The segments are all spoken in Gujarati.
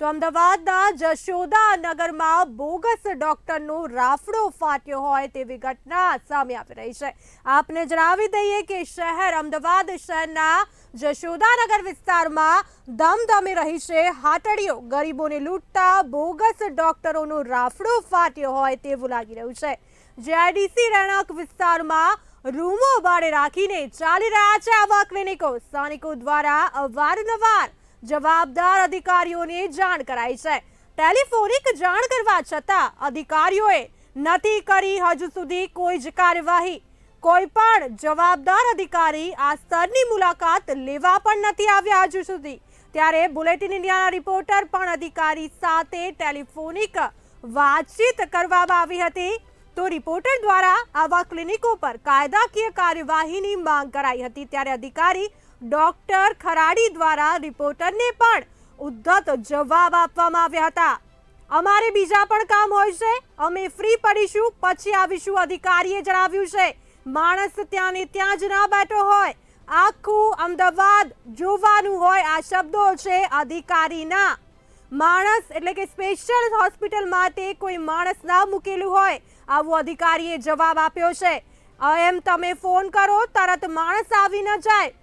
તો અમદાવાદના જશોદાનગરમાં બોગસ ડોક્ટરનો રાફડો ફાટ્યો હોય તેવી ઘટના સામે આવી રહી છે। આપને જણાવી દઈએ કે અમદાવાદ શહેરના જશોદાનગર વિસ્તારમાં ધમધમી રહી છે હાટડીઓ। ગરીબોને લૂંટતા બોગસ ડોક્ટરોનો રાફડો ફાટ્યો હોય તેવું લાગી રહ્યું છે। જીઆઈડીસી રહેણાંક વિસ્તારમાં રૂમો ભાડે રાખીને ચાલી રહ્યા છે આવા ક્લિનિકો। સ્થાનિકો દ્વારા અવારનવાર જવાબદાર અધિકારીઓને જાણ કરાઈ છે। ટેલિફોનિક જાણ કરવા છતાં અધિકારીઓએ નથી કરી હજુ સુધી કોઈ જ કાર્યવાહી। કોઈ પણ જવાબદાર અધિકારી આ સ્થળની મુલાકાત લેવા પણ નથી આવ્યા હજુ સુધી। ત્યારે બુલેટિન ઇન્ડિયાના રિપોર્ટર પણ અધિકારી સાથે ટેલિફોનિક વાતચીત કરવામાં આવી હતી। તો રિપોર્ટર દ્વારા આવા ક્લિનિકો પર કાયદાકીય કાર્યવાહીની માંગ કરાઈ હતી। ત્યારે અધિકારી ડોક્ટર ખરાડી દ્વારા રિપોર્ટરને પણ ઉદ્ધત જવાબ આપવામાં આવ્યા હતા। અમારે બીજા પણ કામ હોય છે, અમે ફ્રી પડીશું પછી આવીશું, અધિકારીએ જણાવ્યું છે। માણસ ત્યાં ને ત્યાં જ ના બેઠો હોય, આખું અમદાવાદ જોવાનું હોય, આ શબ્દો છે અધિકારીના। માણસ એટલે કે સ્પેશિયલ હોસ્પિટલ માટે કોઈ માણસ ના મૂકેલું હોય, આવો અધિકારીએ જવાબ આપ્યો છે। એમ તમે ફોન કરો તરત માણસ આવી ન જાય,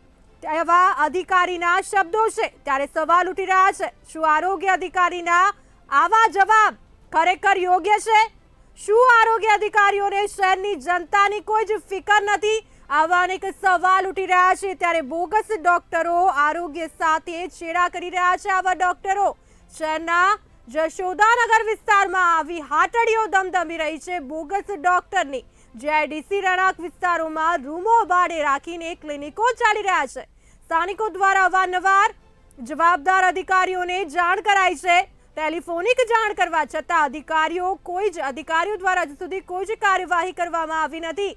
એવા અધિકારીના શબ્દો છે। ત્યારે સવાલ ઉઠી રહ્યા છે, શું આરોગ્ય અધિકારીના આવા જવાબ ખરેખર યોગ્ય છે? શું આરોગ્ય અધિકારીઓને શહેરની જનતાની કોઈ જ ફિકર નથી? આવા અનેક સવાલ ઉઠી રહ્યા છે। ત્યારે બોગસ ડોક્ટરો આરોગ્ય સાથે છેડા કરી રહ્યા છે। આવા ડોક્ટરો શહેરના જશોદાનગર વિસ્તારમાં આવી હાટડીઓ ધમધમી રહી છે બોગસ ડોક્ટરની। જીઆઈડીસી રહેણાંક વિસ્તારોમાં રૂમો ભાડે રાખીને ક્લિનિકો ચાલી રહ્યા છે। સ્થાનિકો દ્વારા અવારનવાર જવાબદાર અધિકારીઓને જાણ કરાઈ છે। ટેલિફોનિક જાણ કરવા છતાં અધિકારીઓ દ્વારા હજુ સુધી કોઈ જ કાર્યવાહી કરવામાં આવી નથી।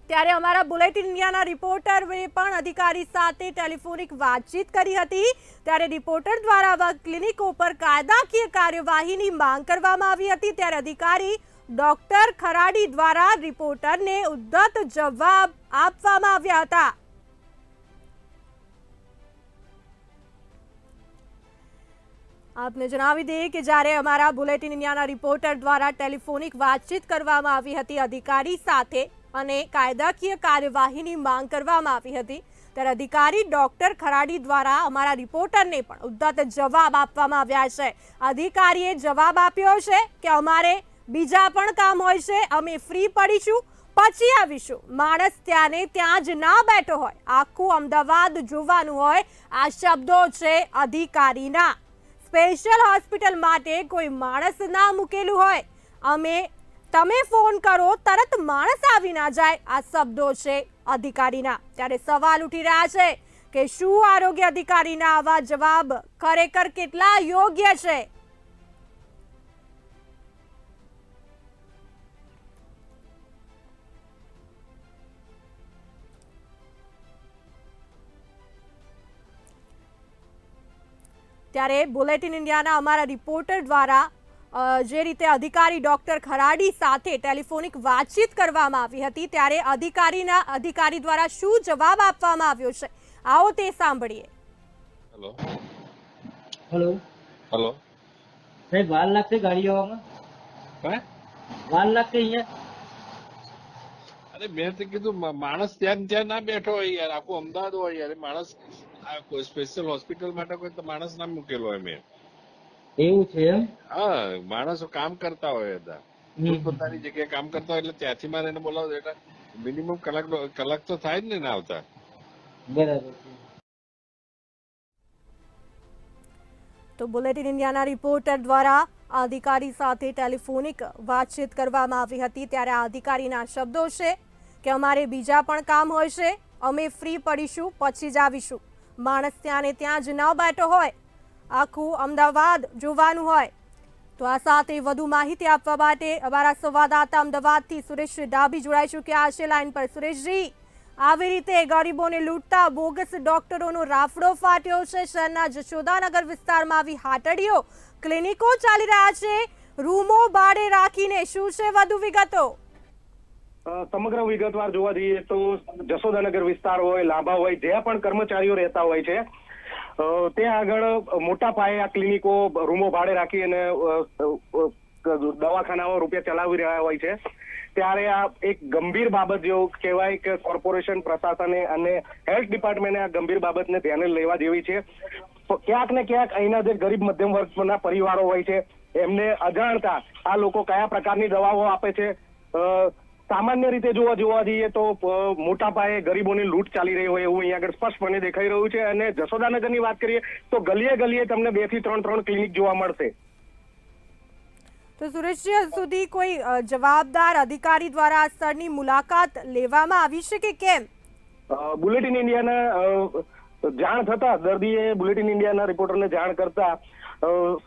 ત્યારે અમારા બુલેટિન ઇન્ડિયાના રિપોર્ટરે પણ અધિકારી સાથે ટેલિફોનિક વાતચીત કરી હતી। ત્યારે રિપોર્ટર દ્વારા આવા ક્લિનિકો પર કાયદાકીય કાર્યવાહીની માંગ કરવામાં આવી હતી। ત્યારે અધિકારી ડોક્ટર ખરાડી દ્વારા રિપોર્ટરને ઉદ્ધત જવાબ આપવામાં આવ્યા હતા। આપને જણાવી દઈએ કે જ્યારે અમારા બુલેટિન ઇન્ડિયાના રિપોર્ટર દ્વારા ટેલિફોનિક વાતચીત કરવામાં આવી હતી અધિકારી સાથે અને કાયદાકીય કાર્યવાહીની માંગ કરવામાં આવી હતી, ત્યારે અધિકારી ડોક્ટર ખરાડી દ્વારા અમારા રિપોર્ટરને પણ ઉદ્ધત જવાબ આપવામાં આવ્યા છે। અધિકારીએ જવાબ આપ્યો છે કે અમારે બીજા પણ કામ હોય છે, અમે ફ્રી પડીશું પછી આવીશું, માણસ ત્યાં ને ત્યાં જ ના બેઠો હોય, આખું અમદાવાદ જોવાનું હોય, આ શબ્દો છે અધિકારીના। સ્પેશિયલ હોસ્પિટલ માટે કોઈ માણસ ના મૂકેલું હોય, તમે ફોન કરો તરત માણસ આવી ના જાય, આ શબ્દો છે અધિકારીના। ત્યારે સવાલ ઉઠી રહ્યા છે કે શું આરોગ્ય અધિકારીના આવા જવાબ ખરેખર કેટલા યોગ્ય છે? ત્યારે બુલેટિન ઇન્ડિયાના અમારા રિપોર્ટર દ્વારા જે રીતે અધિકારી ડોક્ટર ખરાડી સાથે ટેલિફોનિક વાતચીત કરવામાં આવી હતી, ત્યારે અધિકારી દ્વારા શું જવાબ આપવામાં આવ્યો છે, આવો તે સાંભળીએ। હેલો હેલો હેલો સાહેબ, વાર લાગશે ગાડી આવવામાં? વાર લાગશે અહીંયા? અરે મેં તો કીધું માણસ ત્યાં ત્યાં ના બેઠો હોય યાર, આખું અમદાવાદ હોય યાર, માણસ કોઈ સ્પેશિયલ હોસ્પિટલ માટે કોઈ તો માણસ ના મૂકેલો હોય મેં। એવું છે એમ? હા, માણસો કામ કરતા હોય હતા, પોતાની જગ્યાએ કામ કરતા હોય એટલે ત્યાંથી મારે એને બોલાવો એટલે મિનિમમ કલાક તો થાય જ ને ના આવતા। બરાબર। તો બુલેટિન ઇન્ડિયાના રિપોર્ટર દ્વારા અધિકારી સાથે ટેલિફોનિક વાતચીત કરવામાં આવી હતી। ત્યારે આ અધિકારીના શબ્દો છે કે અમારે બીજા પણ કામ હોય છે, અમે ફ્રી પડીશું પછી જ આવીશું, માણસ ત્યાં ને ત્યાં જ ન બેઠો હોય, આખું અમદાવાદ જોવાનું હોય। તો આ સાથે વધુ માહિતી આપવા માટે અમારા સંવાદદાતા અમદાવાદથી સુરેશ ડાભી જોડાઈ ચૂક્યા છે લાઈન પર। સુરેશજી, આવી રીતે ગરીબોને લૂંટતા બોગસ ડોક્ટરોનો રાફડો ફાટ્યો છે। શહેરના જશોદાનગર વિસ્તારમાં આવી હાટડીઓ ક્લિનિકો ચાલી રહ્યા છે, રૂમો ભાડે રાખીને, શું છે વધુ વિગતો? સમગ્ર વિગતવાર જોવા જઈએ તો જશોદાનગર વિસ્તાર હોય, લાંબા હોય, જ્યાં પણ કર્મચારીઓ રહેતા હોય છે, ત્યાં આગળ મોટા પાયે આ ક્લિનિકો રૂમો ભાડે રાખી અને દવાખાનાઓ રૂપિયા ચલાવી રહ્યા હોય છે, ત્યારે આ એક ગંભીર બાબત જેવું કહેવાય કે કોર્પોરેશન પ્રશાસને અને હેલ્થ ડિપાર્ટમેન્ટે આ ગંભીર બાબતને ધ્યાને લેવા જેવી છે. ક્યાંક ને ક્યાંક અહીંના જે ગરીબ મધ્યમ વર્ગના પરિવારો હોય છે એમને અજાણતા આ લોકો કયા પ્રકારની દવાઓ આપે છે. સામાન્ય રીતે જોવા જઈએ તો મોટા પાયે ગરીબોની લૂંટ ચાલી રહી હોય એવું અહીંયા આગળ સ્પષ્ટપણે દેખાઈ રહ્યું છે. અને જશોદાનગરની વાત કરીએ તો ગલીએ ગલીએ તમને 2 થી 3 ક્લિનિક જોવા મળશે. તો સુરેશજી, હજુ સુધી કોઈ જવાબદાર અધિકારી દ્વારા આ સ્થળની મુલાકાત લેવામાં આવી છે કે કેમ? બુલેટિન ઇન્ડિયાના જાણ થતા દર્દીએ બુલેટિન ઇન્ડિયાના રિપોર્ટરને જાણ કરતા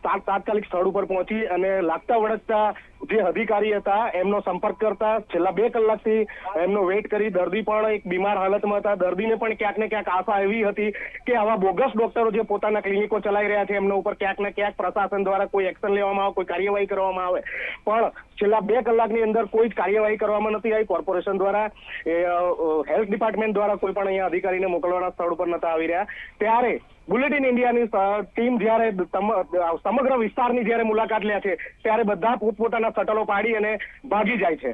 તાત્કાલિક સ્થળ ઉપર પહોંચી અને લાગતા વળગતા જે અધિકારી હતા એમનો સંપર્ક કરતા છેલ્લા 2 કલાકથી એમનો વેઇટ કરી. દર્દી પણ એક બીમાર હાલતમાં હતા. દર્દીને પણ ક્યાંક ને ક્યાંક આશા એવી હતી કે આવા બોગસ ડોક્ટરો જે પોતાના ક્લિનિકો ચલાવી રહ્યા છે એમના ઉપર ક્યાંક ને ક્યાંક પ્રશાસન દ્વારા કોઈ એક્શન લેવામાં આવે, કોઈ કાર્યવાહી કરવામાં આવે. પણ છેલ્લા 2 કલાકની અંદર કોઈ જ કાર્યવાહી કરવામાં નથી આવી. કોર્પોરેશન દ્વારા હેલ્થ ડિપાર્ટમેન્ટ દ્વારા કોઈ પણ અહીંયા અધિકારીને મોકલવાના સ્થળ ઉપર નતા આવી રહ્યા. ત્યારે બુલેટિન ઇન્ડિયાની ટીમ જ્યારે સમગ્ર વિસ્તારની જ્યારે મુલાકાત લે છે ત્યારે બધા પોતપોતાના શટલો પાડી અને ભાગી જાય છે.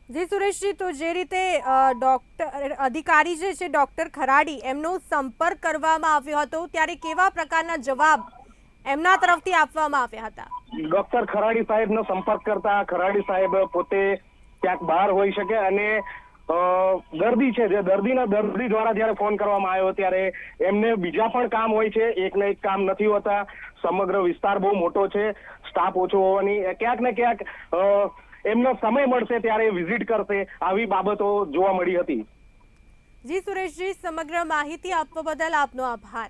જી સુરેશજી, તો જે રીતે અધિકારી જે છે ડોક્ટર ખરાડી એમનો સંપર્ક કરવામાં આવ્યો હતો ત્યારે કેવા પ્રકારના જવાબ એમના તરફથી આપવામાં આવ્યા હતા? ડોક્ટર ખરાડી સાહેબનો સંપર્ક કરતા ખરાડી સાહેબ પોતે ક્યાંક બહાર હોઈ શકે અને દર્દી છે જે દર્દી દ્વારા જયારે ફોન કરવામાં આવ્યો ત્યારે એમને બીજા પણ કામ હોય છે, એક ને એક કામ નથી હોતા. સમગ્ર વિસ્તાર બહુ મોટો છે, સ્ટાફ ઓછો હોવાની ક્યાંક ને ક્યાંક એમનો સમય મળશે ત્યારે વિઝિટ કરશે, આવી બાબતો જોવા મળી હતી. જી સુરેશજી, સમગ્ર માહિતી આપવા બદલ આપનો આભાર.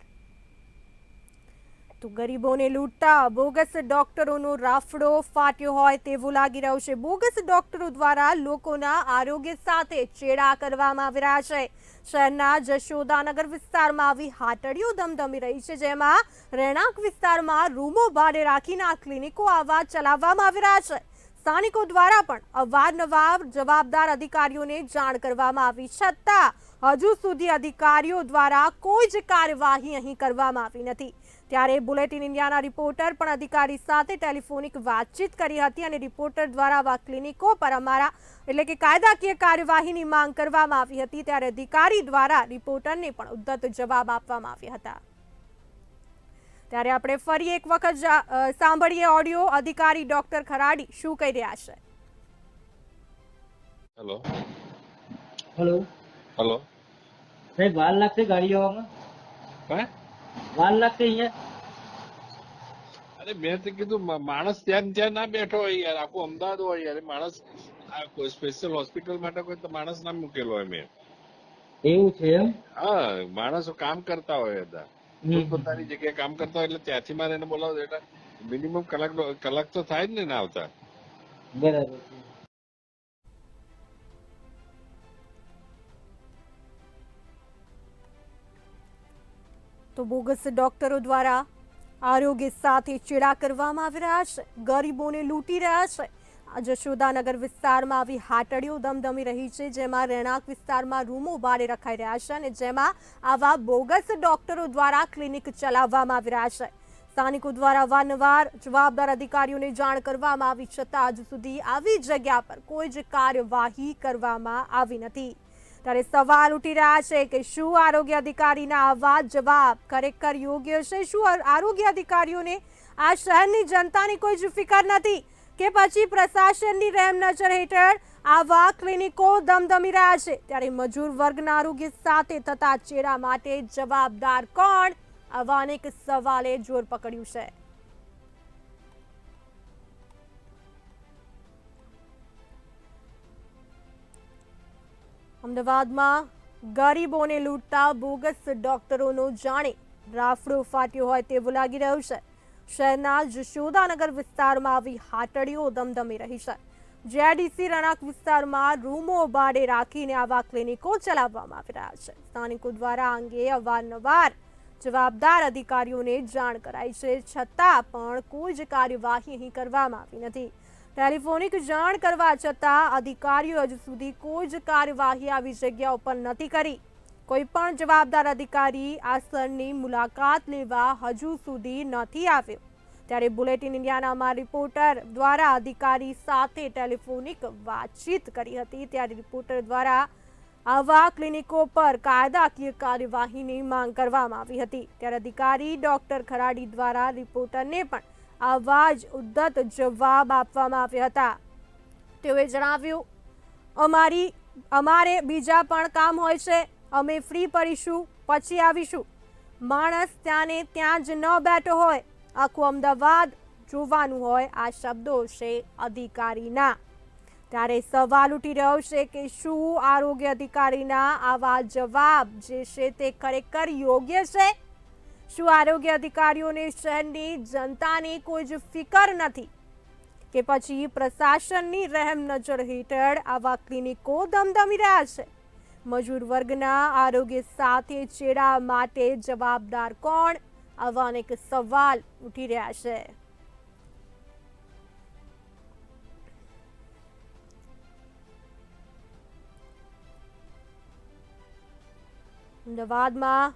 તો ગરીબોને લૂંટતા બોગસ ડોક્ટરોનો રાફડો ફાટ્યો હોય તેવું લાગી રહ્યું છે. બોગસ ડોક્ટરો દ્વારા લોકોના આરોગ્ય સાથે ચેડા કરવામાં આવી રહ્યા છે. શહેરના જશોદાનગર વિસ્તારમાં આવી હાટડીઓ ધમધમી રહી છે, જેમાં રહેણાંક વિસ્તારમાં રૂમો ભાડે રાખીને આ ક્લિનિકો આવા ચલાવવામાં આવી રહ્યા છે. સ્થાનિકો દ્વારા પણ અવારનવાર જવાબદાર અધિકારીઓને જાણ કરવામાં આવી છતાં હજુ સુધી અધિકારીઓ દ્વારા કોઈ જ કાર્યવાહી અહીં કરવામાં આવી નથી. ત્યારે બુલેટિન ઇન્ડિયાના રિપોર્ટર પણ અધિકારી સાથે ટેલિફોનિક વાતચીત કરી હતી અને રિપોર્ટર દ્વારા આવા ક્લિનિકો પર અમારા એટલે કે કાયદાકીય કાર્યવાહીની માંગ કરવામાં આવી હતી. ત્યારે અધિકારી દ્વારા રિપોર્ટરને પણ ઉદ્ધત જવાબ આપવામાં આવ્યા હતા. ત્યારે આપણે ફરી એક વખત સાંભળીએ ઓડિયો. અધિકારી ડોક્ટર ખરાડી શું કહી રહ્યા છે? હેલો હેલો હેલો સાહેબ, વાર લાગશે ગાડીઓ આવવામાં? વાર લાગશે અહીંયા? અરે મેં તો કીધું માણસ ત્યાં ના બેઠો હોય યાર, આખું અમદાવાદ હોય યાર. માણસ કોઈ સ્પેશિયલ હોસ્પિટલ માટે કોઈ તો માણસ ના મૂકેલો હોય મેં. એવું છે એમ? હા, માણસો કામ કરતા હોય હતા, પોતાની જગ્યાએ કામ કરતા હોય એટલે ત્યાંથી મારે એને બોલાવો એટલે મિનિમમ કલાક તો થાય જ ને ના આવતા. બરાબર. તો બોગસ ડોક્ટરો દ્વારા આરોગ્ય સાથે ચેડા કરવામાં આવી રહ્યા છે, ગરીબોને લૂંટી રહ્યા છે. આ જશોદાનગર વિસ્તારમાં આવી હાટડીઓ ધમધમી રહી છે, જેમાં રહેણાંક વિસ્તારમાં રૂમો ભાડે રખાઈ રહ્યા છે અને જેમાં આવા બોગસ ડોક્ટરો દ્વારા ક્લિનિક ચલાવવામાં આવી રહ્યા છે. સ્થાનિકો દ્વારા અવારનવાર જવાબદાર અધિકારીઓને જાણ કરવામાં આવી છતાં હજુ સુધી આવી જગ્યા પર કોઈ જ કાર્યવાહી કરવામાં આવી નથી. ત્યારે સવાલ ઉઠી રહ્યા છે કે શું આરોગ્ય અધિકારીના આવા જવાબ ખરેખર યોગ્ય છે? શું આરોગ્ય અધિકારીઓને આ શહેરની જનતાની કોઈ જ ફિકર નથી કે પછી પ્રશાસનની રહેમ નજર હેઠળ આવા ક્લિનિકો ધમધમી રહ્યા છે? ત્યારે મજૂર વર્ગના આરોગ્ય સાથે થતા ચેડા માટે જવાબદાર કોણ? આવા અનેક સવાલે જોર પકડ્યું છે. અમદાવાદમાં ગરીબોને લૂંટતા બોગસ ડોક્ટરોનો જાણે રાફડો ફાટ્યો હોય તેવું લાગી રહ્યું છે. શહેરના જશોદાનગર વિસ્તારમાં આવી હાટડીઓ ધમધમી રહી છે. જેડીસી રહેણાંક વિસ્તારમાં રૂમો ભાડે રાખીને આવા ક્લિનિકો ચલાવવામાં આવી રહ્યા છે. સ્થાનિકો દ્વારા આ અંગે અવારનવાર જવાબદાર અધિકારીઓને જાણ કરાઈ છે, છતાં પણ કોઈ જ કાર્યવાહી અહીં કરવામાં આવી નથી. ટેલિફોનિક જાણ કરવા છતાં અધિકારીઓ હજુ સુધી કોઈ જ કાર્યવાહી આવી જગ્યા ઉપર નથી કરી. કોઈ પણ જવાબદાર અધિકારી આ સ્થળની મુલાકાત લેવા હજુ સુધી નથી આવ્યો, ત્યારે બુલેટિન ઇન્ડિયાના અમારા રિપોર્ટર દ્વારા અધિકારી સાથે ટેલિફોનિક વાતચીત કરી હતી, ત્યારે રિપોર્ટર દ્વારા આવા ક્લિનિકો પર કાયદાકીય કાર્યવાહીની માંગ કરવામાં આવી હતી, ત્યારે અધિકારી ડોક્ટર ખરાડી દ્વારા રિપોર્ટરને પણ આવા જ ઉદ્ધત જવાબ આપવામાં આવ્યા હતા। તેઓએ જણાવ્યું, અમારે બીજા પણ કામ હોય છે, અમે ફ્રી પડીશું પછી આવીશું। માણસ ત્યાં ને ત્યાં જ ન બેઠો હોય, આખું અમદાવાદ જોવાનું હોય, આ શબ્દો છે અધિકારીના। ત્યારે સવાલ ઉઠી રહ્યો છે કે શું આરોગ્ય અધિકારીના આવા જવાબ જે છે તે ખરેખર યોગ્ય છે? શું આરોગ્ય અધિકારીઓને શહેરની જનતાની કોઈ જ ફિકર નથી કે પછી પ્રશાસનની રહેમ નજર હેઠળ આવા ક્લિનિકો ધમધમી રહ્યા છે? મજૂર વર્ગના આરોગ્ય સાથે ચેડા માટે જવાબદાર કોણ? આવા અનેક સવાલ ઉઠી રહ્યા છે। અમદાવાદમાં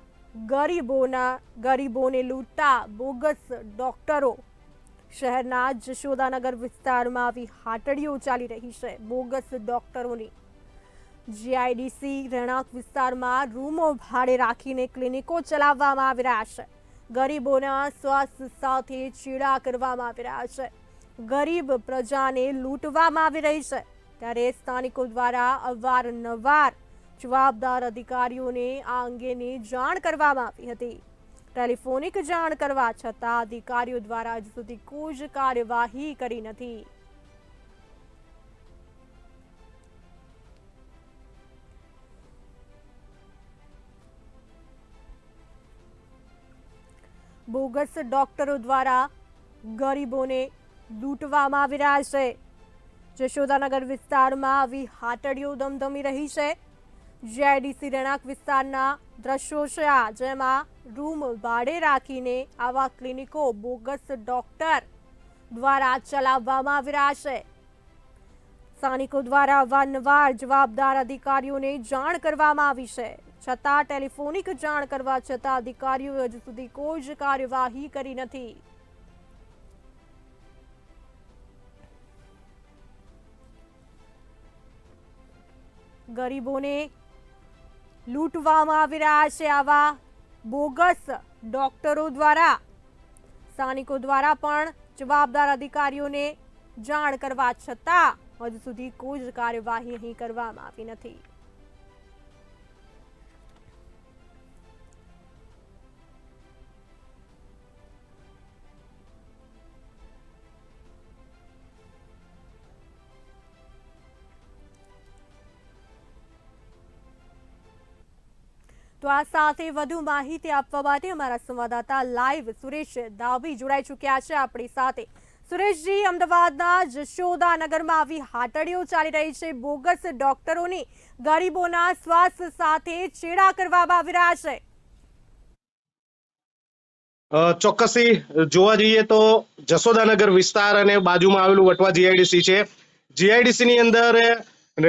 ગરીબોને લૂંટતા બોગસ ડોક્ટરો, શહેરના જશોદાનગર વિસ્તારમાં આવી હાટડીઓ ચાલી રહી છે બોગસ ડોક્ટરોની। જીઆઈડીસી રહેણાંક વિસ્તારમાં રૂમો ભાડે રાખીને ક્લિનિકો ચલાવવામાં આવી રહ્યા છે। ગરીબોના સ્વાસ્થ્ય સાથે ચેડા કરવામાં આવી રહ્યા છે, ગરીબ પ્રજાને લૂંટવામાં આવી રહી છે। ત્યારે સ્થાનિકો દ્વારા અવારનવાર જવાબદાર અધિકારીઓને આ અંગેની જાણ કરવામાં આવી હતી। ટેલિફોનિક જાણ કરવા છતાં અધિકારીઓ દ્વારા હજુ સુધી કોઈ જ કાર્યવાહી કરી નથી। બોગસ ડોક્ટરો દ્વારા ગરીબોને લૂંટવામાં આવી રહ્યા છે। જશોદાનગર વિસ્તારમાં આવી હાટડીઓ ધમધમી રહી છે। જીઆઈડીસી રહેણાંક વિસ્તારના દ્રશ્યો છે આ, જેમાં રૂમ ભાડે રાખીને આવા ક્લિનિકો બોગસ ડોક્ટર દ્વારા ચલાવવામાં આવી રહ્યા છે। સ્થાનિકો દ્વારા અવારનવાર જવાબદાર અધિકારીઓને જાણ કરવામાં આવી છે, છતાં ટેલિફોનિક જાણ કરવા છતાં અધિકારીઓએ હજુ સુધી કોઈ જ કાર્યવાહી કરી નથી। ગરીબોને લૂંટવામાં આવી રહ્યા છે આવા બોગસ ડોક્ટરો દ્વારા। સ્થાનિકો દ્વારા પણ જવાબદાર અધિકારીઓને જાણ કરવા છતાં હજુ સુધી કોઈ જ કાર્યવાહી અહીં કરવામાં આવી નથી। તો આ સાથે વધુ માહિતી આપવા માટે અમારા સંવાદદાતા લાઈવ સુરેશ દાવી જોડાઈ ચૂક્યા છે આપણી સાથે। સુરેશજી, અમદાવાદના જશોદાનગરમાં આવી હાટડીઓ ચાલી રહી છે બોગસ ડોક્ટરોની, ગરીબોના સ્વાસ્થ્ય સાથે ચેડા કરવામાં આવી રહ્યા છે। ચોક્કસથી જોવા જઈએ તો જશોદાનગર વિસ્તાર અને બાજુમાં આવેલું વટવા જીઆઈડીસી છે। જીઆઈડીસી ની અંદર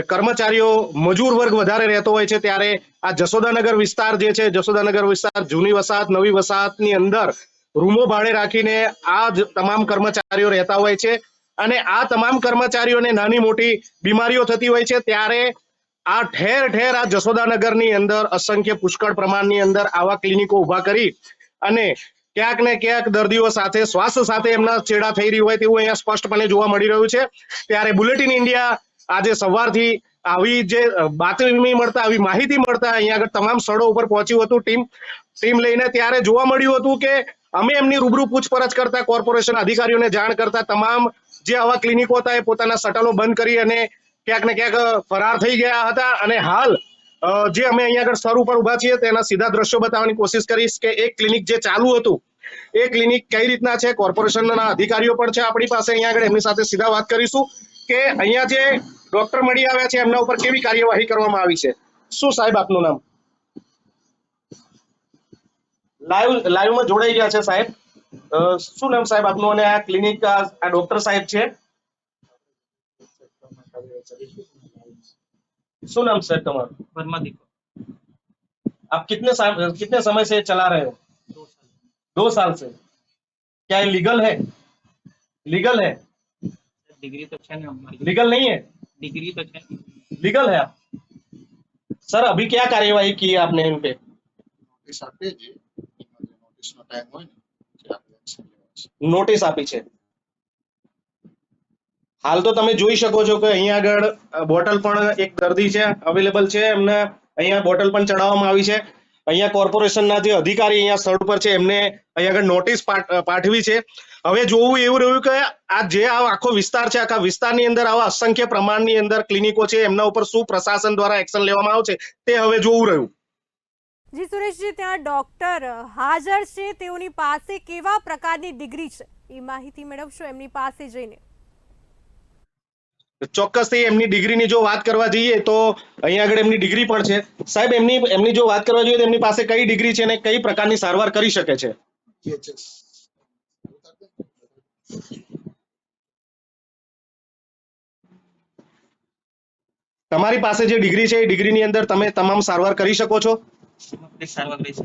કર્મચારીઓ મજૂર વર્ગ વધારે રહેતો હોય છે, ત્યારે આ જશોદાનગર વિસ્તાર જે છે, જશોદાનગર વિસ્તાર જૂની વસાહત નવી વસાહતની અંદર રૂમો ભાડે રાખીને આ તમામ કર્મચારીઓ રહેતા હોય છે અને આ તમામ કર્મચારીઓને નાની મોટી બીમારીઓ થતી હોય છે। ત્યારે આ ઠેર ઠેર આ જશોદાનગરની અંદર અસંખ્ય પુષ્કળ પ્રમાણની અંદર આવા ક્લિનિકો ઉભા કરી અને ક્યાંક ને ક્યાંક દર્દીઓ સાથે સ્વાસ્થ્ય સાથે એમના ચેડા થઈ રહી હોય તેવું અહીંયા સ્પષ્ટપણે જોવા મળી રહ્યું છે। ત્યારે બુલેટિન ઇન્ડિયા આજે સવારથી આવી જે બાતમી મળતા, આવી માહિતી મળતા અહીંયા આગળ તમામ સ્થળો ઉપર પહોંચ્યું હતું ટીમ લઈને। ત્યારે જોવા મળ્યું હતું કે અમે એમની રૂબરૂ પૂછપરછ કરતા, કોર્પોરેશન અધિકારીઓને જાણ કરતા, તમામ જે આવા ક્લિનિકો હતા એ પોતાના શટલો બંધ કરી અને ક્યાંક ને ક્યાંક ફરાર થઈ ગયા હતા। અને હાલ જે અમે અહીંયા આગળ સ્થળ ઉપર ઉભા છીએ તેના સીધા દ્રશ્યો બતાવવાની કોશિશ કરીશ કે એક ક્લિનિક જે ચાલુ હતું એ ક્લિનિક કઈ રીતના છે। કોર્પોરેશનના અધિકારીઓ પણ છે આપણી પાસે અહીંયા આગળ, એમની સાથે સીધા વાત કરીશું કે અહીંયા જે ડોક્ટર મળી આવ્યા છે એમના ઉપર કેવી કાર્યવાહી કરવામાં આવી છે। શું સાહેબ આપનું નામ? લાઈવમાં જોડાઈ ગયા છે સાહેબ। શું નામ સાહેબ આપનું અને આ ક્લિનિક આ ડોક્ટર સાહેબ છે? શું નામ સાહેબ તમારું? आप कितने समय से चला रहे हो? 2 साल से। क्या ये लीगल है? लीगल है? डिग्री तो है ना हमारी, लीगल नहीं है? डिग्री तो है। लीगल है आप? सर अभी क्या कार्यवाही की है आपने इन पे? નોટિસ આપીએ છીએ નોટિસનો ટાઈમ હોય ને કે આપણે એક્શન લેવા છે. નોટિસ આપી છે. હાલ તો તમે જોઈ શકો છો કે અહીંયા આગળ બોટલ પણ એક દર્દી છે અવેલેબલ છે, એમને અહીંયા બોટલ પણ ચડાવવામાં આવી છે. અહીંયા કોર્પોરેશનના જે અધિકારી અહીંયા સ્થળ પર છે એમને અહીંયા આગળ નોટિસ પાઠવી છે. હવે જોવું એવું રહ્યું કે આ જે આ આખો વિસ્તાર છે, આખા વિસ્તારની અંદર આવા અસંખ્ય પ્રમાણની અંદર ક્લિનિકો છે, એમના ઉપર શું પ્રશાસન દ્વારા એક્શન લેવામાં આવશે તે હવે જોવું રહ્યું. જી સુરેશજી, ત્યાં ડોક્ટર હાજર છે, તેઓની પાસે કેવા પ્રકારની ડિગ્રી છે એ માહિતી મેળવશો એમની પાસે જઈને? ચોક્કસથી એમની ડિગ્રીની જો વાત કરવા જઈએ તો અહીંયા આગળ એમની ડિગ્રી પણ છે. સાહેબ એમની જો વાત કરવા જોઈએ તો એમની પાસે કઈ ડિગ્રી છે અને કઈ પ્રકારની સારવાર કરી શકે છે? PHS. તમારી પાસે જે ડિગ્રી છે એ ડિગ્રીની અંદર તમે તમામ સારવાર કરી શકો છો? સમગ્ર સારવાર રહી છે.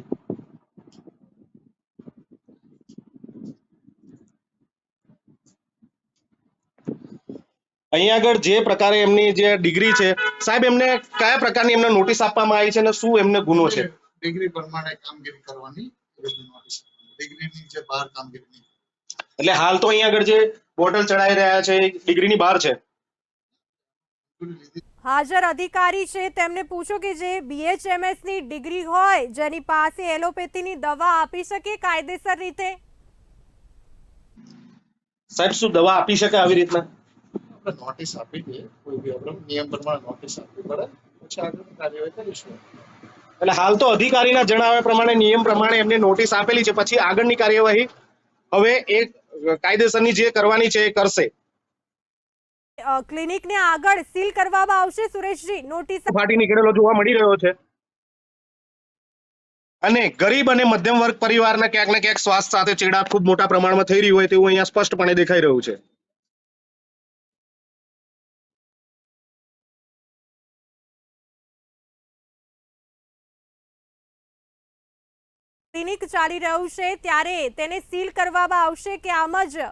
અહીંયા આગળ જે પ્રકારે એમની જે ડિગ્રી છે, સાહેબ એમને કયા પ્રકારની એમને નોટિસ આપવામાં આવી છે અને શું એમને ગુનો છે? ડિગ્રી પ્રમાણે કામગીરી કરવાની નોટિસ. ડિગ્રીની જે બહાર કામગીરી નહીં. એટલે હાલ તો અહીંયા આગળ જે બોટલ ચડાઈ રહ્યા છે એ ડિગ્રીની બહાર છે. હાજર અધિકારી છે તેમને પૂછો કે જે BHMS ની ડિગ્રી હોય, જેની પાસે એલોપેથીની દવા આપી શકે કાયદેસર રીતે? સાહેબ શું દવા આપી શકે આવી રીતના? આપણે નોટિસ આપી દઈએ, કોઈ બી આપણે નિયમ પ્રમાણે નોટિસ આપવી પડે, પછી આગળની કાર્યવાહી કરીશું. એટલે હાલ તો અધિકારીના જણાવ્યા પ્રમાણે નિયમ પ્રમાણે એમને નોટિસ આપેલી છે, પછી આગળની કાર્યવાહી હવે એ કાયદેસરની જે કરવાની છે એ કરશે. ક્લિનિકને આગળ સીલ કરવામાં આવશે સુરેશજી? નોટિસ ફાટી નીકળેલો જોવા મળી રહ્યો છે અને ગરીબ અને મધ્યમ વર્ગ પરિવારના ક્યાંક ને ક્યાંક સ્વાસ્થ્ય સાથે ચેડા ખૂબ મોટા પ્રમાણમાં થઈ રહ્યું હોય તેવું અહીંયા સ્પષ્ટપણે દેખાઈ રહ્યું છે. ક્લિનિક ચાલી રહ્યું છે ત્યારે તેને સીલ કરવામાં આવશે કે આમ જ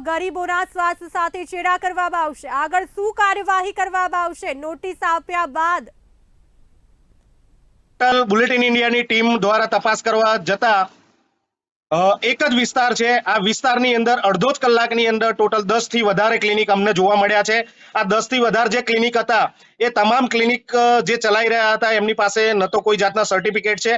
ગરીબોના સ્વાસ્થ્ય સાથે ચેડા કરવામાં આવશે? આગળ શું કાર્યવાહી કરવામાં આવશે નોટિસ આપ્યા બાદ? બુલેટિન ઇન્ડિયાની ટીમ દ્વારા તપાસ કરવા જતા એક જ વિસ્તાર છે, આ વિસ્તારની અંદર અડધો જ કલાકની અંદર ટોટલ 10 થી વધારે ક્લિનિક અમને જોવા મળ્યા છે. આ 10 થી વધારે જે ક્લિનિક હતા એ તમામ ક્લિનિક જે ચલાવી રહ્યા હતા એમની પાસે ન તો કોઈ જાતના સર્ટિફિકેટ છે,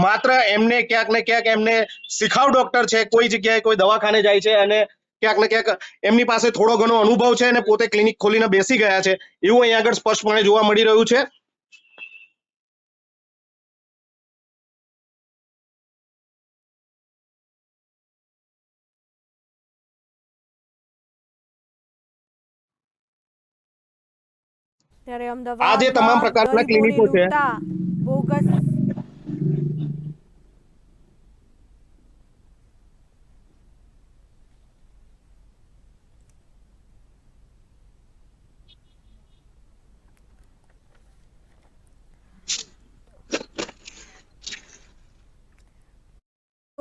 માત્ર એમને ક્યાંક ને ક્યાંક એમને શિખાઉ ડોક્ટર છે, કોઈ જગ્યાએ કોઈ દવાખાને જાય છે અને ક્યાંક ને ક્યાંક એમની પાસે થોડો ઘણો અનુભવ છે અને પોતે ક્લિનિક ખોલીને બેસી ગયા છે, એવું અહીંયા આગળ સ્પષ્ટપણે જોવા મળી રહ્યું છે. ત્યારે આ જે અમદાવાદમાં તમામ પ્રકારના ગરીબોને ક્લિનિકો છે લૂંટતા બોગસ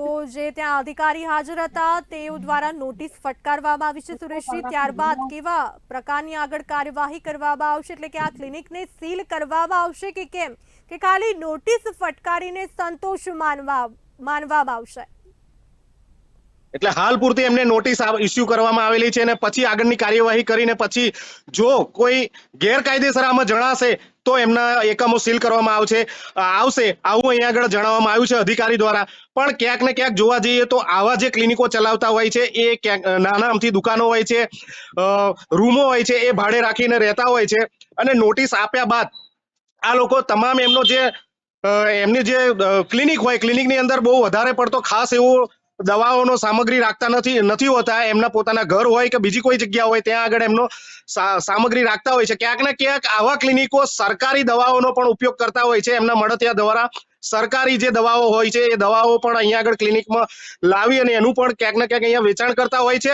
તો જે ત્યાં અધિકારી હાજર હતા તેઓ દ્વારા નોટિસ ફટકારવામાં આવી છે સુરેશજી. ત્યારબાદ કેવા પ્રકારની આગળ કાર્યવાહી કરવામાં આવશે? એટલે કે આ ક્લિનિકને સીલ કરવામાં આવશે કે કેમ, કે ખાલી નોટિસ ફટકારીને સંતોષ માનવામાં આવશે? એટલે હાલ પૂરતી એમને નોટિસ ઇસ્યુ કરવામાં આવેલી છે અને પછી આગળની કાર્યવાહી કરીને પછી જો કોઈ ગેરકાયદેસર આમાં જણાશે તો એમના એકમો સીલ કરવામાં આવશે આવું અહીંયા આગળ જણાવવામાં આવ્યું છે અધિકારી દ્વારા. પણ ક્યાંક ને ક્યાંક જોવા જઈએ તો આવા જે ક્લિનિકો ચલાવતા હોય છે એ ક્યાંક નાના અમથી દુકાનો હોય છે, રૂમો હોય છે, એ ભાડે રાખીને રહેતા હોય છે અને નોટિસ આપ્યા બાદ આ લોકો તમામ એમનો જે એમની જે ક્લિનિક હોય, ક્લિનિકની અંદર બહુ વધારે પડતો ખાસ એવું દવાઓનો સામગ્રી રાખતા નથી હોતા. એમના પોતાના ઘર હોય કે બીજી કોઈ જગ્યા હોય ત્યાં આગળ એમનો સામગ્રી રાખતા હોય છે. ક્યાંક ને ક્યાંક આવા ક્લિનિકો સરકારી દવાઓનો પણ ઉપયોગ કરતા હોય છે. એમના મળતિયા દ્વારા સરકારી જે દવાઓ હોય છે એ દવાઓ પણ અહીંયા આગળ ક્લિનિકમાં લાવી અને એનું પણ ક્યાંક ને ક્યાંક અહીંયા વેચાણ કરતા હોય છે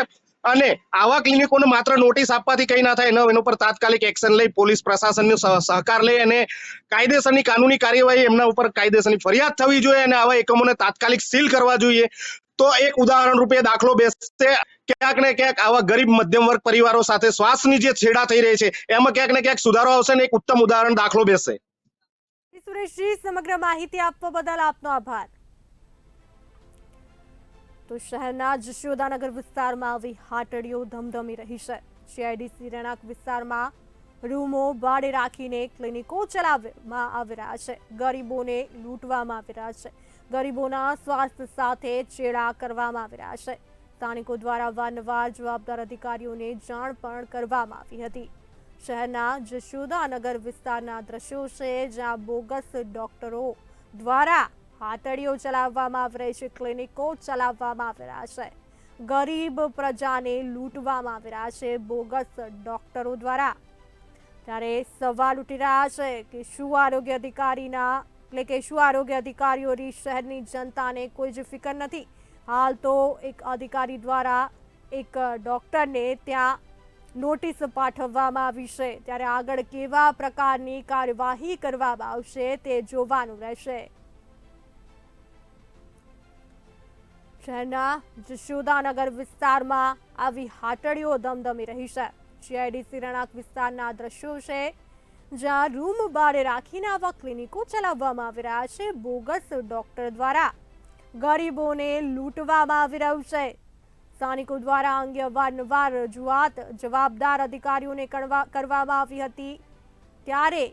અને આવા ક્લિનિકોને માત્ર નોટિસ આપવાથી કંઈ ના થાય, એના ઉપર તાત્કાલિક એક્શન લઈ પોલીસ પ્રશાસનનો સહકાર લઈ અને કાયદેસરની કાનૂની કાર્યવાહી એમના ઉપર કાયદેસરની ફરિયાદ થવી જોઈએ અને આવા એકમોને તાત્કાલિક સીલ કરવા જોઈએ. તો એક ઉદાહરણ રૂપે દાખલો બેસશે. ક્યાંક ને ક્યાંક આવા ગરીબ મધ્યમ વર્ગ પરિવારો સાથે શ્વાસની જે છેડા થઈ રહી છે એમાં ક્યાંક ને ક્યાંક સુધારો આવશે ને એક ઉત્તમ ઉદાહરણ દાખલો બેસશે. સુરેશજી, સમગ્ર માહિતી આપવા બદલ આપનો આભાર. તો શહેરના જશોદાનગર વિસ્તારમાં આવી હાટડીઓ ધમધમી રહી છે. જીઆઈડીસી રહેણાંક વિસ્તારમાં રૂમો ભાડે રાખીને ક્લિનિકો ચલાવવામાં આવી રહ્યા છે. ગરીબોને લૂંટવામાં આવી રહ્યા છે. ગરીબોના સ્વાસ્થ્ય સાથે ચેડા કરવામાં આવી રહ્યા છે. સ્થાનિકો દ્વારા વારંવાર જવાબદાર અધિકારીઓને જાણ પણ કરવામાં આવી હતી. શહેરના જશોદાનગર વિસ્તારના દ્રશ્યો છે, જ્યાં બોગસ ડોક્ટરો દ્વારા હાટડીઓ ચલાવવામાં આવી રહી છે, ક્લિનિકો ચલાવવામાં આવી રહ્યા છે. ગરીબ પ્રજાને લૂંટવામાં આવી રહ્યા છે બોગસ ડોક્ટરો દ્વારા. ત્યારે સવાલ ઉઠી રહ્યા છે કે શું આરોગ્ય અધિકારીઓની શહેરની જનતાને કોઈ જ ફિકર નથી? હાલ તો એક અધિકારી દ્વારા એક ડોક્ટરને ત્યાં નોટિસ પાઠવવામાં આવી છે. ત્યારે આગળ કેવા પ્રકારની કાર્યવાહી કરવામાં આવશે તે જોવાનું રહેશે. શહેરના જશોદાનગર વિસ્તારમાં આવી હાટડીઓ ધમધમી રહી છે. જીઆઈડીસી રહેણાંક વિસ્તારના દ્રશ્યો છે, જ્યાં રૂમ ભાડે રાખીને આવા ક્લિનિકો ચલાવવામાં આવી રહ્યા છે બોગસ ડોક્ટર દ્વારા. ગરીબોને લૂંટવામાં આવી રહ્યું છે. સ્થાનિકો દ્વારા અંગે અવારનવાર રજૂઆત જવાબદાર અધિકારીઓને કરવામાં આવી હતી, ત્યારે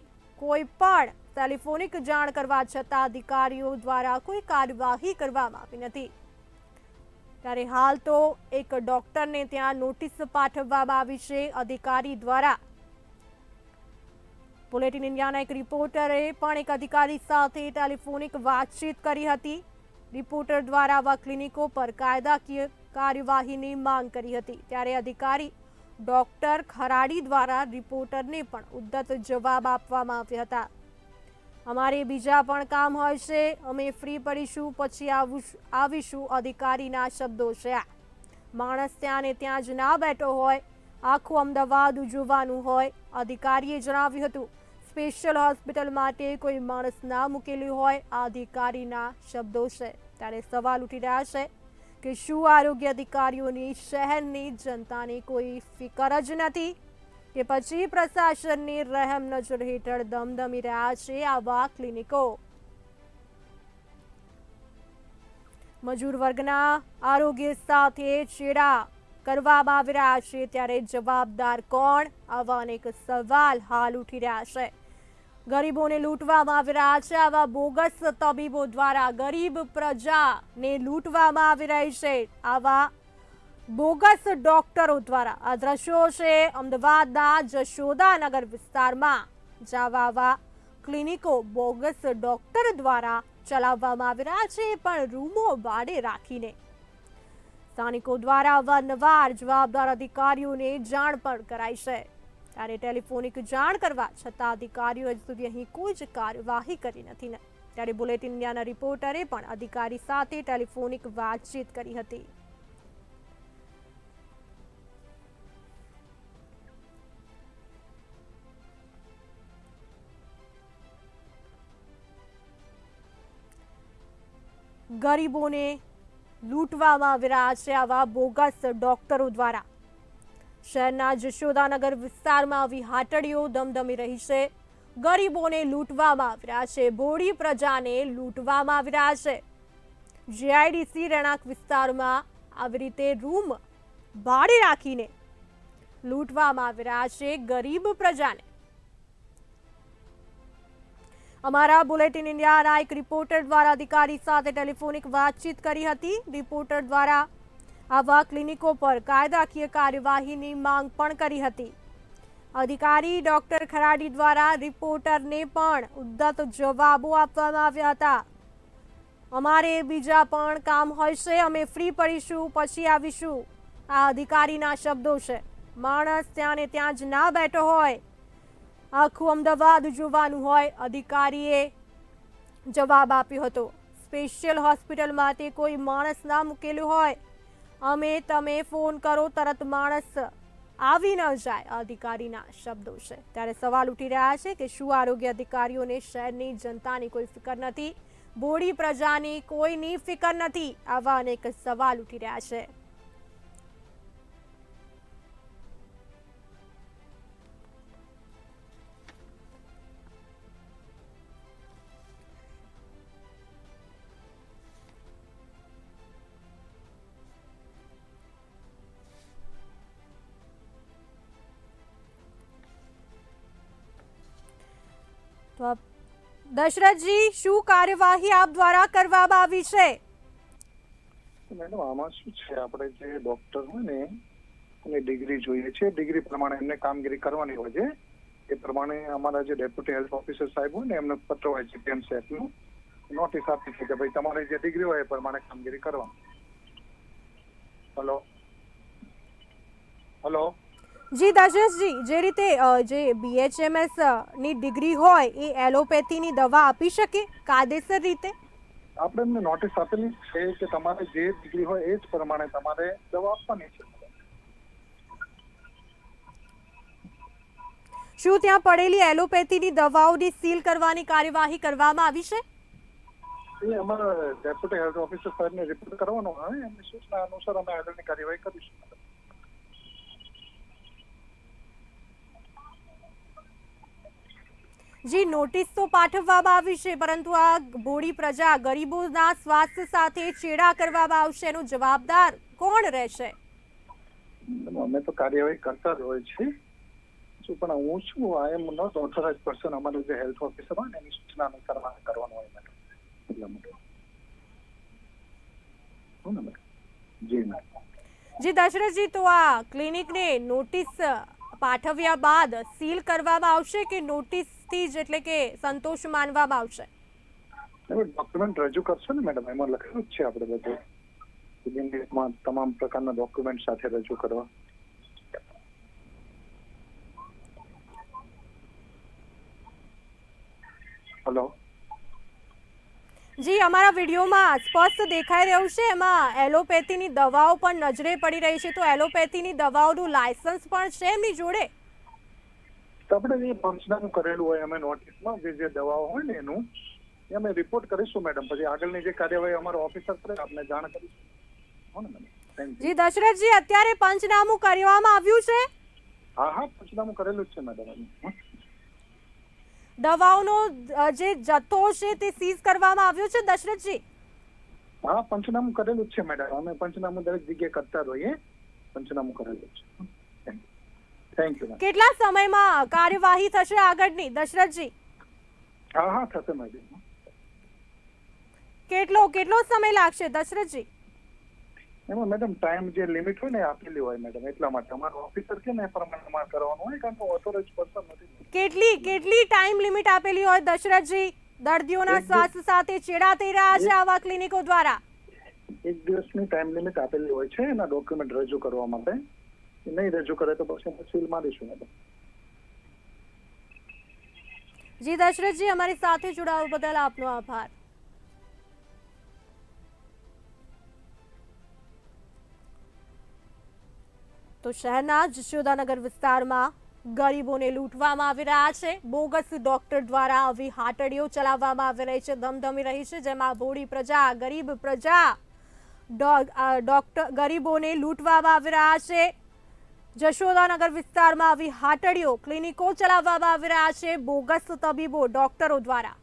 કોઈ પણ ટેલિફોનિક જાણ કરવા છતાં અધિકારીઓ દ્વારા કોઈ કાર્યવાહી કરવામાં આવી નથી. ત્યારે હાલ તો એક ડોક્ટરને ત્યાં નોટિસ પાઠવવામાં આવી છે અધિકારી દ્વારા. બુલેટિન ઇન્ડિયાના એક રિપોર્ટરે પણ એક અધિકારી સાથે ટેલિફોનિક વાતચીત કરી હતી. રિપોર્ટર દ્વારા આવા ક્લિનિકો પર કાયદાકીય કાર્યવાહીની માંગ કરી હતી. ત્યારે અધિકારી ડોક્ટર ખરાડી દ્વારા રિપોર્ટરને પણ ઉદ્ધત જવાબ આપવામાં આવ્યા હતા. અમારે બીજા પણ કામ હોય છે, અમે ફ્રી પડીશું પછી આવીશું, અધિકારીના શબ્દો છે. માણસ ત્યાં ને ત્યાં જ ના બેઠો હોય, આખું અમદાવાદ જોવાનું હોય. અધિકારીએ જણાવ્યું હતું સ્પેશિયલ હોસ્પિટલ માટે કોઈ માણસ ના મૂકેલું હોય. આ અધિકારીના શબ્દો છે. ત્યારે સવાલ ઉઠી રહ્યા છે કે શું આરોગ્ય અધિકારીઓની શહેરની જનતાની કોઈ ફિકર જ નથી કે પછી પ્રશાસનની રહેમ નજર હેઠળ ધમધમી રહ્યા છે આવા ક્લિનિકો? મજૂર વર્ગના આરોગ્ય સાથે ચેડા કરવામાં આવી રહ્યા છે, ત્યારે જવાબદાર કોણ? આવા અનેક સવાલ હાલ ઉઠી રહ્યા છે. ગરીબોને લૂંટવામાં આવી રહ્યા છે આવા બોગસ તબીબો દ્વારા. ગરીબ પ્રજાને લૂંટવામાં આવી રહી છે આવા બોગસ ડોક્ટરો દ્વારા. આ દ્રશ્યો છે અમદાવાદના જશોદાનગર વિસ્તારમાં, જ્યાં આવા ક્લિનિકો બોગસ ડોક્ટર દ્વારા ચલાવવામાં આવી રહ્યા છે, પણ રૂમો ભાડે રાખીને. સ્થાનિકો દ્વારા અવારનવાર જવાબદાર અધિકારીઓને જાણ પણ કરાઈ છે. ત્યારે ટેલિફોનિક જાણ કરવા છતાં અધિકારીઓ હજુ સુધી અહીં કોઈ જ કાર્યવાહી કરી નથી. ત્યારે બુલેટિન ઇન્ડિયાના રિપોર્ટરે પણ અધિકારી સાથે ટેલિફોનિક વાતચીત કરી હતી. ગરીબોને લૂંટવામાં આવી રહ્યા છે આવા બોગસ ડોક્ટરો દ્વારા. શહેરના જશોદાનગર વિસ્તારમાં આવી હાટડીઓ ધમધમી રહી છે. ગરીબોને લૂંટવામાં આવી રહ્યા છે, ભોળી પ્રજાને લૂંટવામાં આવી રહ્યા છે. જીઆઈડીસી રહેણાંક વિસ્તારમાં આવી રીતે રૂમ ભાડે રાખીને લૂંટવામાં આવી રહ્યા છે ગરીબ પ્રજાને. અમારા બુલેટિન ઇન્ડિયાના એક રિપોર્ટર દ્વારા અધિકારી સાથે ટેલિફોનિક વાતચીત કરી હતી. રિપોર્ટર દ્વારા આવા ક્લિનિકો પર કાયદાકીય કાર્યવાહીની માંગ પણ કરી હતી. અધિકારી ડોક્ટર ખરાડી દ્વારા રિપોર્ટરને પણ ઉદ્ધત જવાબો આપવામાં આવ્યા હતા. અમારે બીજા પણ કામ હોય છે, અમે ફ્રી પડીશું પછી આવીશું. આ અધિકારીના શબ્દો છે. માણસ ત્યાં ને ત્યાં જ ના બેઠો હોય, આખું અમદાવાદ જોવાનું હોય. અધિકારીએ જવાબ આપ્યો હતો સ્પેશિયલ હોસ્પિટલ માટે કોઈ માણસ ના મૂકેલું હોય, અમે તમે ફોન કરો તરત માણસ આવી ન જાય અધિકારીના શબ્દો છે। ત્યારે સવાલ ઉઠી રહ્યા છે કે શું આરોગ્ય અધિકારીઓને શહેરની જનતાની કોઈ ફિકર નથી, બોડી પ્રજાની કોઈની ફિકર નથી? આવા અનેક સવાલ ઉઠી રહ્યા છે। તો દશરથજી, શું કાર્યવાહી આપ દ્વારા કરવામાં આવી છે? મેડમ આમાં શું છે, આપણે જે ડોક્ટર હોય ને એને ડિગ્રી જોઈએ છે, ડિગ્રી પ્રમાણે એમને કામગીરી કરવાની હોય છે। એ પ્રમાણે અમારા જે ડેપ્યુટી હેલ્થ ઓફિસર સાહેબ હોય ને એમને પત્ર હોય છે PMCF નું, નોટિસ આપી છે કે ભાઈ તમારે જે ડિગ્રી હોય એ પ્રમાણે કામગીરી કરવાની। હલો હલો જી દશરથજી, જે રીતે જે BHMS ની ડિગ્રી હોય એ એલોપેથીની દવા આપી શકે કાયદેસર રીતે? આપણે એમને નોટિસ આપેલી છે કે તમારે જે ડિગ્રી હોય એ જ પ્રમાણે તમારે દવા આપવાની છે। શું ત્યાં પડેલી એલોપેથીની દવાઓની સીલ કરવાની કાર્યવાહી કરવામાં આવી છે? એ અમારા ડેપ્યુટી હેલ્થ ઓફિસર સાહેબને રિપોર્ટ કરવાનો હોય, એમની સૂચના અનુસાર અમે આગળની કાર્યવાહી કરીશું। જી, નોટિસ તો પાઠવવામાં આવી છે, પરંતુ આ બોડી પ્રજા ગરીબોના સ્વાસ્થ્ય સાથે ચેડા કરવામાં આવશે, એનો જવાબદાર કોણ રહેશે? અમે તો કાર્યવાહી કરતા જ હોય છે, પણ હું છું આઈ એમ નોટ ઓથોરાઇઝ પર્સન। અમારું જે હેલ્થ ઓફિસર હોય ને એની સૂચના અનુસાર કરવાનું હોય મેડમ, એટલા માટે। જી મેડમ। જી દશરથજી, તો આ ક્લિનિકને નોટિસ પાઠવ્યા બાદ સીલ કરવામાં આવશે કે નોટિસથી જ એટલે કે સંતોષ માનવામાં આવશે? ડોક્યુમેન્ટ રજૂ કરશો ને મેડમ, એમાં લખેલું જ છે આપણે બધું તમામ પ્રકારના ડોક્યુમેન્ટ સાથે રજૂ કરવા। હલો જી, અમારા વિડીયોમાં સ્પષ્ટ દેખાઈ રહ્યું છે, એમાં એલોપેથીની દવાઓ પણ નજરે પડી રહી છે, તો એલોપેથીની દવાઓનું લાયસન્સ પણ છે એમની જોડે? આપણે જે પંચનામું કરેલું હોય અમે નોટિસમાં જે દવાઓ હોય ને એનું એ અમે રિપોર્ટ કરીશું મેડમ, પછી આગળની જે કાર્યવાહી અમારો ઓફિસર કરે આપને જાણ કરીશું। જી દશરથજી, અત્યારે પંચનામું કરવામાં આવ્યું છે? હા, પંચનામું કરેલું જ છે મેડમ। દવાઓનો જે જથ્થો છે તે સીઝ કરવામાં આવ્યો છે દશરથજી? હા, પંચનામું કરેલું જ છે મેડમ, અમે પંચનામું દરેક જગ્યાએ કરતા રહીએ, પંચનામું કરેલું છે। Thank you. કેટલા સમયમાં કાર્યવાહી થશે આગળની દશરથજી? હા થશે મેડમ। કેટલો સમય લાગશે દશરથજી? એમાં મેડમ ટાઈમ જે લિમિટ હોય ને આપેલી હોય મેડમ, એટલા માટે અમારો ઓફિસર કે ને એ પ્રમાણે અમારે કરવાનું હોય, કારણ કે ઓથોરાઇઝ પર્સન નથી। કેટલી ટાઈમ લિમિટ આપેલી હોય દશરથજી? દર્દીઓના સ્વાસ્થ્ય સાથે ચેડા થઈ રહ્યા છે આવા ક્લિનિકો દ્વારા। 1 દિવસની ટાઈમ લિમિટ આપેલી હોય છે એના ડોક્યુમેન્ટ રજૂ કરવા માટે, નહીં રજૂ કરે તો પછી અમે સીલ મારીશું મેડમ। જી દશરથજી, અમારી સાથે જોડાવા બદલ આપનો આભાર। તો શહેરના જશોદાનગર વિસ્તારમાં ગરીબોને લૂંટવામાં આવી રહ્યા છે। બોગસ ડોક્ટર દ્વારા આવી હાટડીઓ ચલાવવામાં આવી રહી છે, ધમધમી રહી છે, જેમાં બોડી પ્રજા ગરીબ પ્રજા ગરીબોને લૂંટવામાં આવી રહ્યા છે। જશોદાનગર વિસ્તારમાં આવી હાટડીઓ ક્લિનિકો ચલાવવામાં આવી રહ્યા છે બોગસ તબીબો ડોક્ટરો દ્વારા।